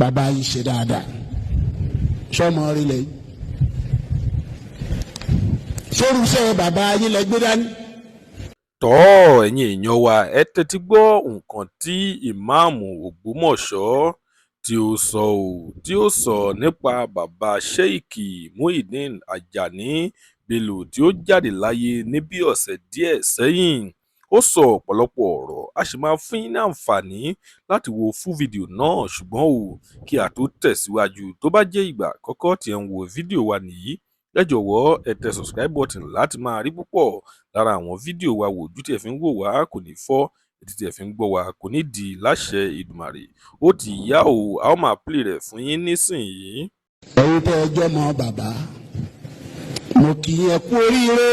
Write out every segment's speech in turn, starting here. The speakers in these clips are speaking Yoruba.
bàbá yìí ṣe dáadáa sọmọ rí lẹ́yìn sórúṣẹ́ bàbá yìí lẹ gbé dání. tọ́ ẹ̀yin èèyàn wa ẹ tẹ́tí gbọ́ nǹkan tí ìmáàmù Ògbómọ̀ṣọ́ tí ó sọ nípa bàbá Sheikh Muyideen Ajani Bello tí ó jáde láyé ní bí ọ̀sẹ̀ díẹ̀ sẹ́yìn. Ó sọ ọ̀pọ̀lọpọ̀ ọ̀rọ̀, a sì máa fún yín ní àǹfààní láti wo fún fídíò náà, ṣùgbọ́n kí a tó tẹ̀síwájú, tó bá jẹ́ ìgbà àkọ́kọ́ tí ẹ ń wo fídíò wa nìyí, ẹ jọ̀wọ́ ẹ tẹ subscribe button láti máa rí púpọ̀ lára àwọn fídíò wa wò. Ojú tí ẹ fi ń wò wá kò ní fọ́, etí tí ẹ fi ń gbọ́ wa kò ní di láṣẹ Ìdùmarè. Ó ti yá o, a ó máa play rẹ̀ fún yín nísìnyí. ẹ̀yin tẹ́ ẹjọ́ mọ bàbá mo kì í ẹ kú oríire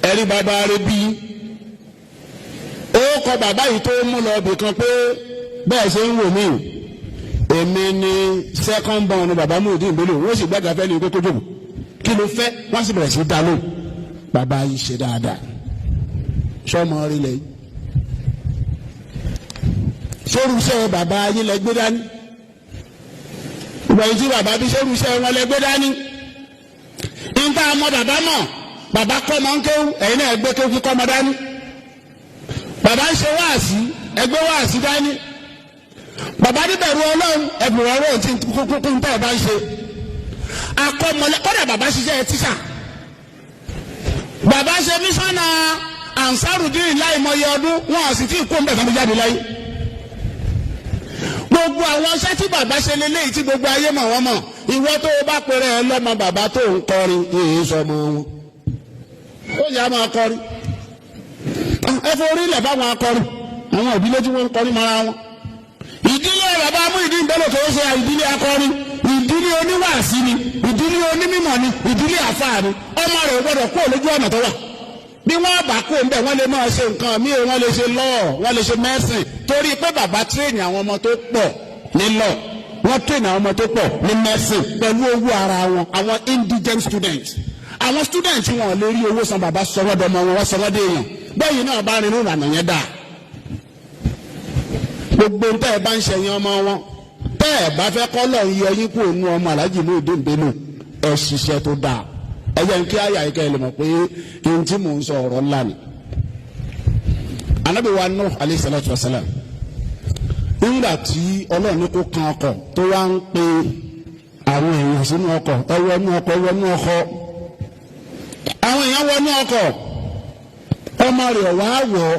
ẹ̀rí bàbá rẹ bí ó kọ bàbá yìí tó mú lọ ibì kan pé bẹ́ẹ̀ ṣe ń wò mí èmi ni second born ni bàbá Muyideen Bello wọ́n sì gbàgbà fẹ́ ní ikú tó jòkó kí ló fẹ́ wọ́n sì bẹ̀rẹ̀ sí dá lóhùn bàbá yìí ṣe dáadáa sọmọ rí lẹ́yìn sórúṣẹ́ bàbá yìí lẹ gbé dání ìgbàyìí tí bàbá bí sórúṣẹ́ wọn lẹ gbé dání nígbà mọ bàbá mọ bàbá kọ́ mọ́ ń kéwú ẹ̀yin náà ẹgbẹ́ kéwú kọ́ mọ́ dání bàbá ń ṣe wáàsí ẹgbẹ́ wáàsí dání bàbá níbẹ̀rù Ọlọ́run ẹ̀bùrù ọ̀rọ̀ tí kúkú tẹ́ ẹ bá ń ṣe akọ́mọlẹ́ kọ́dà bàbá ṣiṣẹ́ tíṣà bàbá ṣe mísánná Ansarudeen láìmọye ọdún wọn sì tí ì kó ń bẹ̀ fún mi jáde láyé gbogbo àwọn iṣẹ́ tí bàbá ṣe lélẹ́yìí tí gbogbo ayé mọ̀ wọ́n mọ̀ ìwọ tó o bá pèrè ẹ lọ́mọ bàbá tó ń kọrin èyí sọmọ wọn ó yà á máa kọrin ẹ forí ilẹ̀ fáwọn akọrin àwọn ìdílé tí wọ́n ń kọrin mọ́ra wọn ìdílé bàbá Muyideen Bello tó ń ṣe ìdílé akọrin ìdílé oníwàásí ni ìdílé onímọ̀ ni ìdílé àfáà ni ọmọ rẹ̀ gbọ́dọ̀ kó lójú ọ̀nà tó wà bí wọ́n bá kó ń bẹ̀ wọ́n lè máa ṣe nǹkan míì wọ́n lè ṣe lọ́ọ̀ wọ́n lè ṣe mẹ́sìn torí pé bàbá tírèènì àwọn ọmọ tó pọ̀ ní lọ́ọ̀ wọ́n tírèènì àwọn ọmọ tó pọ̀ ní mẹ́sìn pẹ̀lú owó ara wọn àwọn indigent students àwọn students wọn lè rí owó san bàbá sọwọ́dọ̀mọ wọn wọ́n sọwọ́dọ̀ èèyàn bẹ́ẹ̀ náà bá rinú ìlànà yẹn dáa gbogbo tẹ́ ẹ bá ń ṣẹ̀yìn ọmọ wọn tẹ́ ẹ bá fẹ́ kọ́ lọ́ọ̀ yọ yín kúrò nú ọmọ Alhaji Muyideen Bello ẹ ṣiṣẹ́ tó dáa ẹ jẹ́ kí àyà yìí kẹ́ ẹ lè mọ̀ pé ohun tí mò ń sọ ọ̀rọ̀ ńlá ni. Ànábì wa Nuh alayhi salatu wa salam nígbà tí Ọlọ́run ní kó kan ọkọ̀ tó wá ń pe àwọn èèyàn sínú ọkọ̀ ẹ wọnú ọkọ̀ wọnú ọkọ̀ àwọn èèyàn wọnú ọkọ̀ ọmọ rẹ̀ wá wọ̀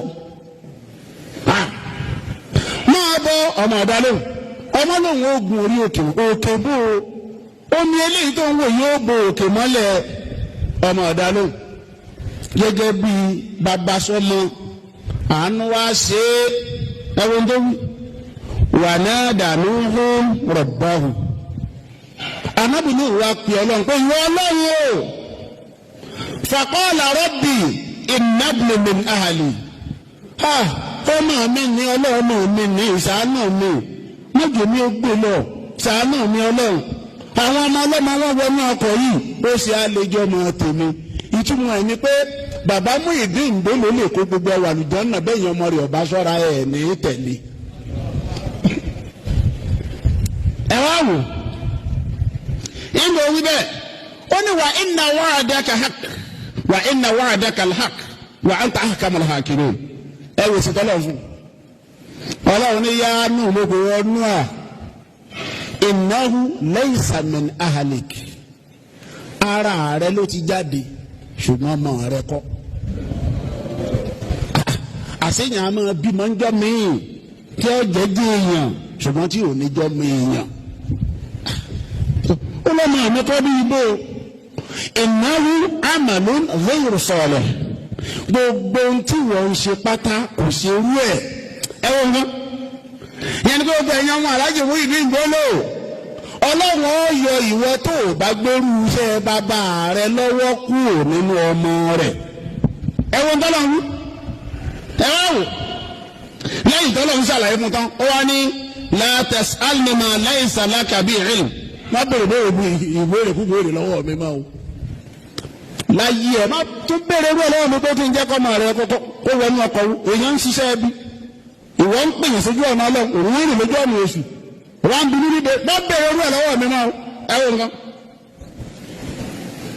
máa bọ́ ọmọ ọ̀dálẹ̀ ọmọ lòun ó gun orí òkè bó omi eléyìí tó ń wò yóò bo òkè mọ́lẹ̀ ọmọ ọ̀dálẹ̀ gẹ́gẹ́ bí bàbá sọmọ àánú wá ṣe ẹ̀wọ̀n tó wí wà náà dànù hún rọ̀bọ̀hù anábìnrin ìwà pè Ọlọ́run pé ìwọ Ọlọ́run o faqala rabbi inna ibni min ahli ọmọ mi ní ọlọ́ọ̀mọ mi ní ìṣàánú mi méjì mi ó gbé lọ ṣàánú mi Ọlọ́run àwọn ọmọ ọlọ́mọ wọn wọnú ọkọ̀ yìí ó ṣe àlejò ọmọ tèmi ìtumọ̀ ẹ̀ ni pé bàbá Muyideen Bello lè kó gbogbo ẹwà àlùjánnà bẹ́yìn ọmọ rẹ̀ ọba sọ́ra ẹ̀ ní tẹ̀lé ẹ wá wò ìlú òwú bẹ́ẹ̀ ó ní wa inna wa'daka haqq wa inna wa'daka al-haqq wa anta ahkamul hakimin ẹ wò sí tọ́lọ̀ fún Ọlọ́run ní yá nù lóko ọdún à innahu laysa min ahlik ara rẹ ló ti jáde ṣùgbọ́n ọmọ rẹ kọ́ àṣeyàn àmọ́ bímọ ń jọ míì tí ó jẹ́ dí èèyàn ṣùgbọ́n tí ò ní jọ mí èèyàn ó lọ́mọ àmì kọ́ bí ibò innahu amalun ghayru salih gbogbo tí wọ́n ń ṣe pátá kò ṣe rú ẹ̀ ẹ̀wọ̀n gan yẹn ni gbogbo ẹ̀yàn wọn Alhaji Muyideen Bello Ọlọ́run ó yọ ìwọ tó o bá gbérú iṣẹ́ bàbá rẹ lọ́wọ́ kúrò nínú ọmọ rẹ̀ ẹ̀wọ̀n tọ́lọ́run ẹ̀wọ̀n lẹ́yìn tọ́lọ́run ṣàlàyé fún tán ó wá ní la tas'alni ma laysa laka bihi ilm má bèrè bèrè bu ìwéèrè kúkú èrè lọ́wọ́ mi máa o láyé ẹ̀ má tún bèrè rú ẹ̀ lọ́wọ́ mi pé kí n jẹ́ kọ́ ọmọ rẹ kó wọnú ọkọ̀ èèyàn ń ṣiṣẹ́ ẹbí ìwọ ń pèyàn sójú ọ̀nà Ọlọ́run òun rìn lójú ọ̀nà oṣù wọ́n bí níbi bẹ́ẹ̀ bẹ́ẹ̀ orú ẹ̀ lọ́wọ́ mi máa ẹ wò nǹkan.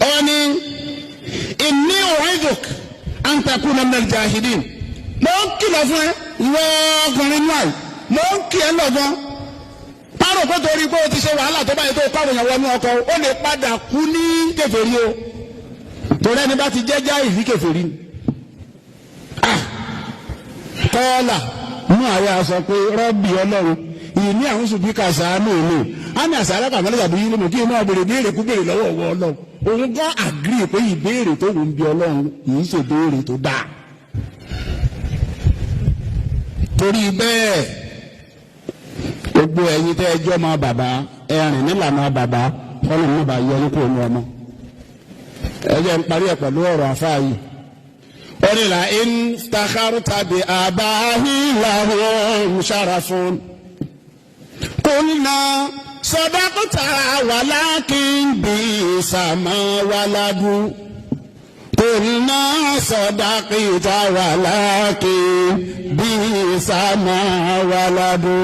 ọ ní inni u'iduk an takuna minal jahilin. mo ń kìlọ̀ fún ẹ ìwọ ọkùnrin náà mo ń kì ẹ lọ́gbọ́n. párò kó torí pé o ti ṣe wàhálà tó báyìí tó kọ́ àwọn èèyàn wọnú ọkọ̀ ó lè padà kú ní kèfèrí o. torí ẹni bá ti jẹ́jà ìlú kèfèrí ni. kọ́ọ̀là mú àyà sọ pé rọ́bì ọlọ́run ìní àwọn ṣùgbọ́n kà sàánú ìlú á ní àṣàrà kàmọ́lẹ́ tàbí yìí lónìí kí n máa béèrè kú béèrè lọ́wọ́ ọwọ́ ọlọ́run òun gan àgírí pé ìbéèrè tó wù ń bí ọlọ́run kìí ṣe béèrè tó dáa. torí bẹ́ẹ̀ gbogbo ẹ̀yin tẹ́ ẹjọ́ máa bàbá ẹ̀rìn nílànà bàbá ọlọ́run náà bá yọ ní kò ní ọmọ. ẹ jẹ́ ń parí ẹ̀ pẹ̀lú ọ̀rọ̀ àfáà yìí. onílà in stakharta bi abahi lahum sharafun qulna sadaqta walakin bisama waladu qulna sadaqta walakin bisama waladu.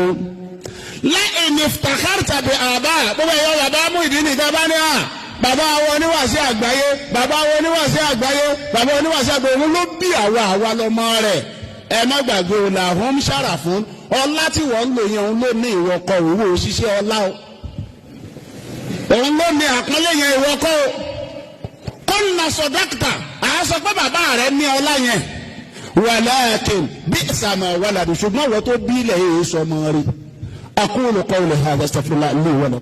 la in iftakharta bi abahi gbogbo ẹ̀yọ́ bàbá Muyideen nìkan bá ní à bàbá àwọn oníwàásí àgbáyé bàbá àwọn oníwàásí àgbáyé bàbá oníwàásí àgbáyé òun ló bí àwa lọmọ rẹ̀ ẹ má gbàgbé o làwọn ń ṣàrà fún ọlá tí wọ́n ń lò yẹn òun ló ní ìwọkọ̀ òwò òṣìṣẹ́ ọlá o òun ló ní àpọ́nlé yẹn ìwọkọ̀ o kó ń na sọ dókítà àásọ pé bàbá rẹ̀ ní ọlá yẹn walakin bí ìsàmà wàlàdù ṣùgbọ́n wọ́n tó bí ilẹ̀ yìí sọmọ rí aqulu qawli hadha astaghfirullah li wa lakum.